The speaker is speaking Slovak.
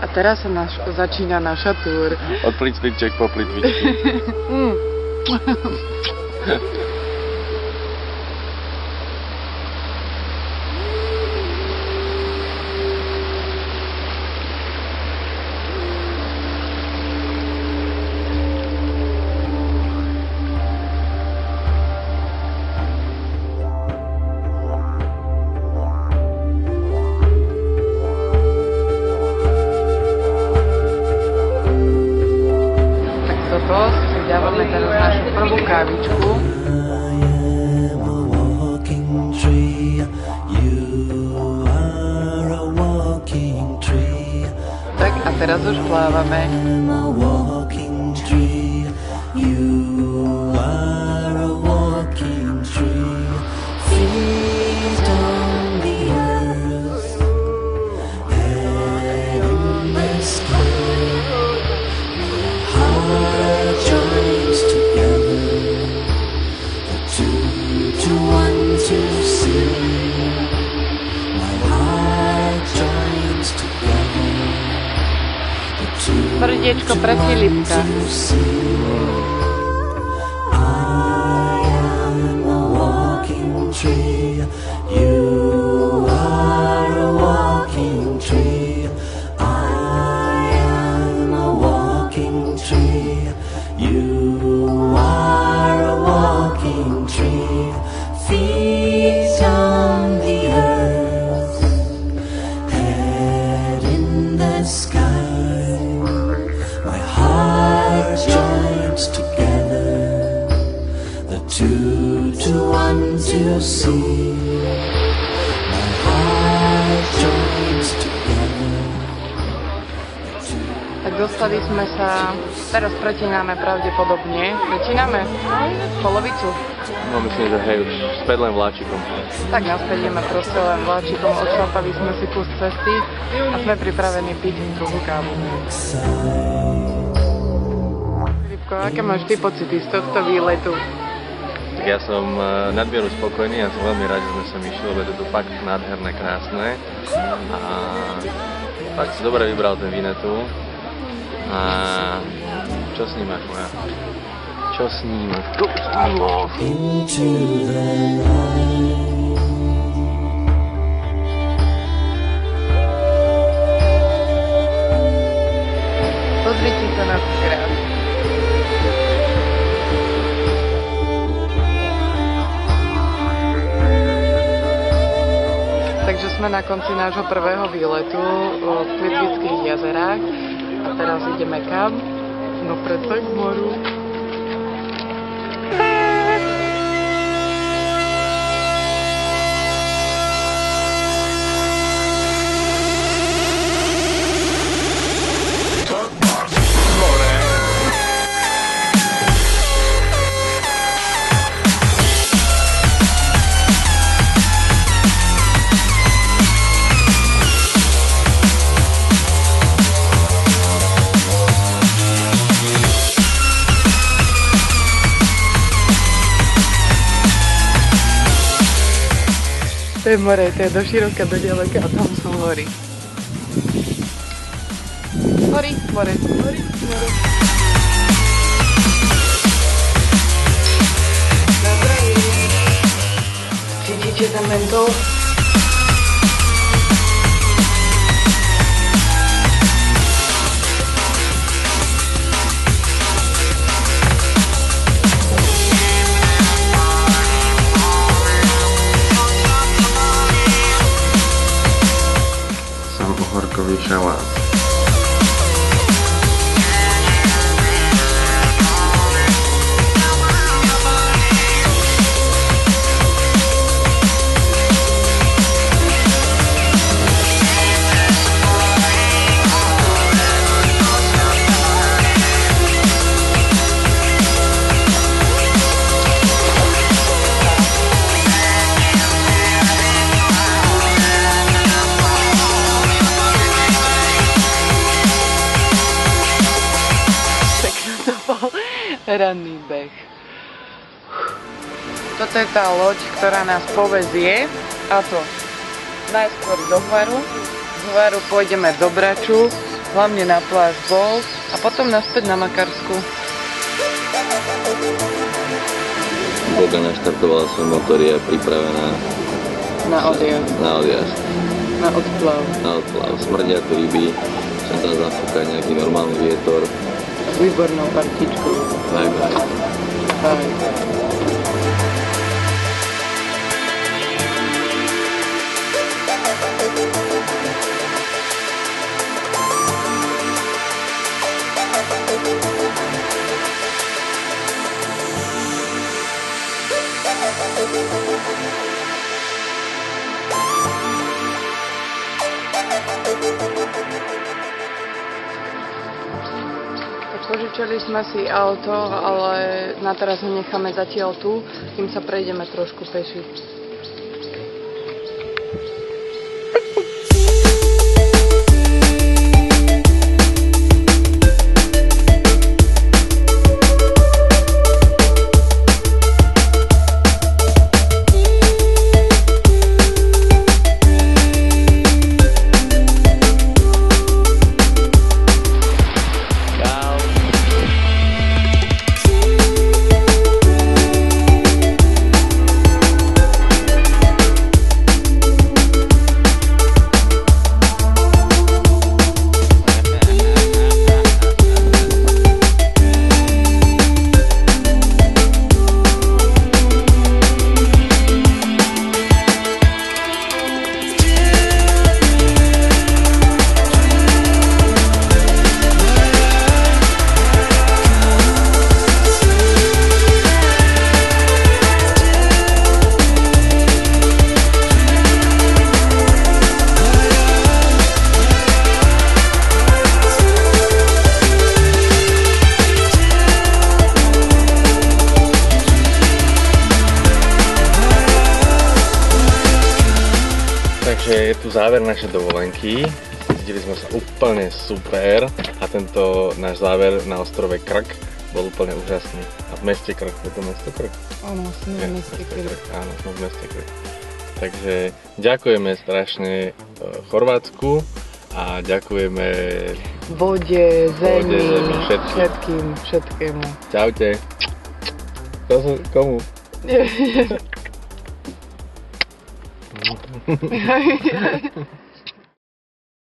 A teraz sa začína naša túr. Od plitviček po plitvičky. Dávame teraz našu prvú kávičku. Tak a teraz už plávame. Srdiečko pre Filipka. To see my heart joins together. Tak dostali sme sa, teraz pretíname pravdepodobne. Pretíname polovicu. No myslím, že hej, už späť len vláčikom. Tak naspäť ideme proste len vláčikom, odšlapali sme si kus cesty a sme pripravení piť druhú kávu. Filipko, aké máš ty pocity z tohto výletu? Ja som nadmieru spokojný a som veľmi rád, že sme sem išli, lebo je to fakt nádherné, krásne. A fakt si dobre vybral ten Vinetu. A čo snímaš, moja? Čo snímaš? Čo snímaš? Pozrite sa na krás. Takže sme na konci nášho prvého výletu v Plitvických jazerách a teraz ideme kam? No predsa k moru. To je more, to je do široka, do ďaleka a tam sú hory. Hory, more, hory, more. Cítite ten mentol? Horkový šalát. Ranný beh. Toto je tá loď, ktorá nás povezie, a to najskôr do Hvaru, Hvaru pôjdeme do Braču, hlavne na pláž Bol a potom naspäť na Makarsku. Boga naštartovala som motor, je pripravená Na odjazd. na odjazd. Na odplav. Na odplav. Smrdia tu ryby, sem tam zafúka nejaký normálny vietor. S výbornou partičkou. Tak. Požičali sme si auto, ale na teraz ho necháme zatiaľ tu, kým sa prejdeme trošku peši. Takže je tu záver našej dovolenky. Cítili sme sa úplne super a tento náš záver na ostrove Krk bol úplne úžasný. A v meste Krk, je to mesto Krk? Áno, sme v meste Krk. Áno, sme v meste Krk. Takže ďakujeme strašne Chorvátsku a ďakujeme vode, zemi, všetkému. Čaute. Komu? Neviem.